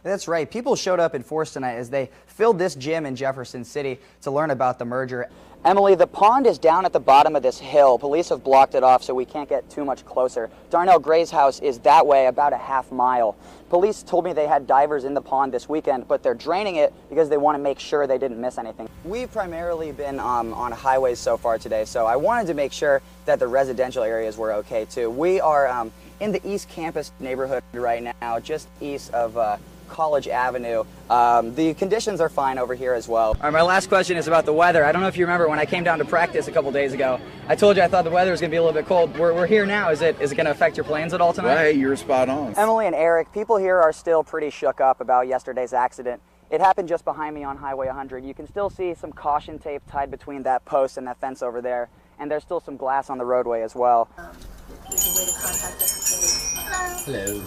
That's right. People showed up in force tonight as they filled this gym in Jefferson City to learn about the merger. Emily, the pond is down at the bottom of this hill. Police have blocked it off so we can't get too much closer. Darnell Gray's house is that way, about a half-mile. Police told me they had divers in the pond this weekend, but they're draining it because they want to make sure they didn't miss anything. We've primarily been on highways so far today, so I wanted to make sure that the residential areas were okay too. We are in the East Campus neighborhood right now, just east of College Avenue. The conditions are fine over here as well. All right, my last question is about the weather. I don't know if you remember when I came down to practice a couple days ago, I told you I thought the weather was going to be a little bit cold. We're here now. Is it going to affect your plans at all tonight? Right, you're spot on. Emily and Eric, people here are still pretty shook up about yesterday's accident. It happened just behind me on Highway 100. You can still see some caution tape tied between that post and that fence over there, and there's still some glass on the roadway as well. There's a way to contact us. Hello.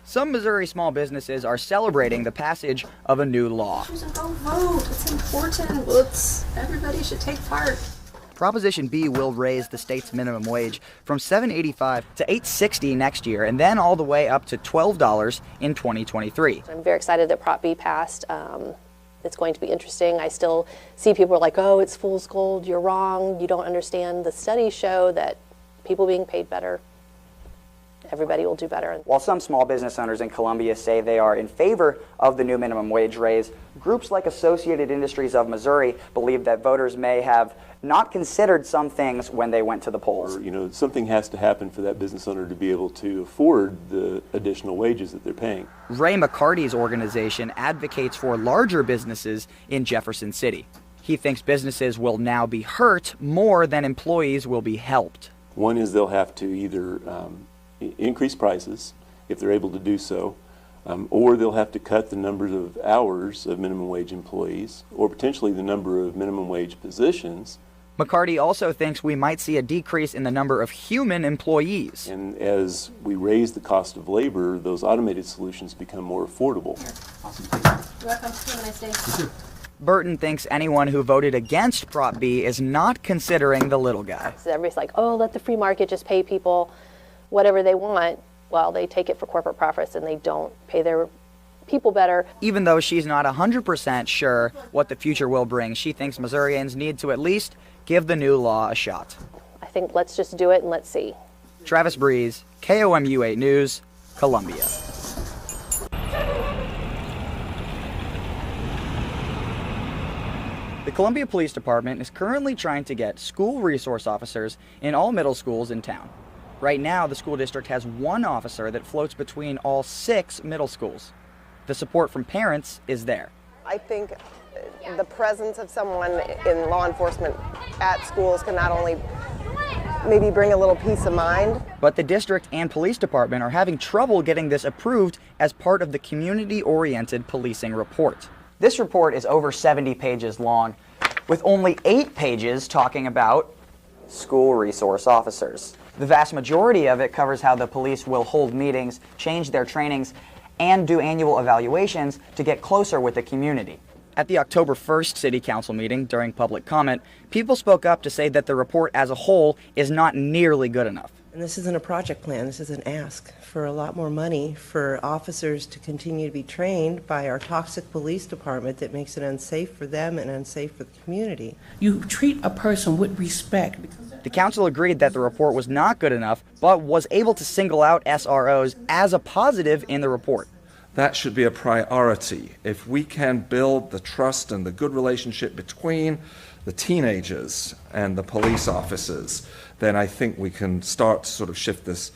Some Missouri small businesses are celebrating the passage of a new law. Go vote. It's important. Everybody should take part. Proposition B will raise the state's minimum wage from $7.85 to $8.60 next year, and then all the way up to $12 in 2023. I'm very excited that Prop B passed. It's going to be interesting. I still see people are like, oh, it's fool's gold, you're wrong, you don't understand. The studies show that people being paid better, everybody will do better. While some small business owners in Columbia say they are in favor of the new minimum wage raise, groups like Associated Industries of Missouri believe that voters may have not considered some things when they went to the polls. Or, something has to happen for that business owner to be able to afford the additional wages that they're paying. Ray McCarty's organization advocates for larger businesses in Jefferson City. He thinks businesses will now be hurt more than employees will be helped. One is they'll have to either increase prices if they're able to do so, or they'll have to cut the numbers of hours of minimum wage employees, or potentially the number of minimum wage positions. McCarty also thinks we might see a decrease in the number of human employees. And as we raise the cost of labor, those automated solutions become more affordable. You're welcome. Have a nice day. Burton thinks anyone who voted against Prop B is not considering the little guy. So everybody's like, oh, let the free market just pay people whatever they want. Well, they take it for corporate profits and they don't pay their people better. Even though she's not 100% sure what the future will bring, she thinks Missourians need to at least give the new law a shot. I think let's just do it and let's see. Travis Breese, KOMU 8 News, Columbia. The Columbia Police Department is currently trying to get school resource officers in all middle schools in town. Right now, the school district has one officer that floats between all 6 middle schools. The support from parents is there. I think the presence of someone in law enforcement at schools can not only maybe bring a little peace of mind. But the district and police department are having trouble getting this approved as part of the community-oriented policing report. This report is over 70 pages long, with only 8 pages talking about school resource officers. The vast majority of it covers how the police will hold meetings, change their trainings, and do annual evaluations to get closer with the community. At the October 1st City Council meeting, during public comment, people spoke up to say that the report as a whole is not nearly good enough. And this isn't a project plan, this is an ask for a lot more money for officers to continue to be trained by our toxic police department that makes it unsafe for them and unsafe for the community. You treat a person with respect. The council agreed that the report was not good enough, but was able to single out SROs as a positive in the report. That should be a priority. If we can build the trust and the good relationship between the teenagers and the police officers, then I think we can start to sort of shift this,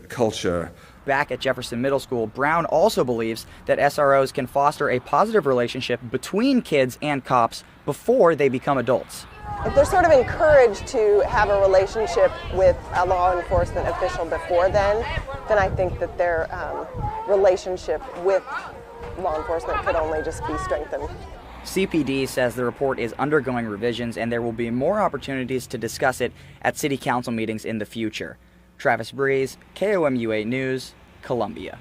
culture. Back at Jefferson Middle School, Brown also believes that SROs can foster a positive relationship between kids and cops before they become adults. If they're sort of encouraged to have a relationship with a law enforcement official before then I think that their relationship with law enforcement could only just be strengthened. CPD says the report is undergoing revisions and there will be more opportunities to discuss it at city council meetings in the future. Travis Breese, KOMU 8 News, Columbia.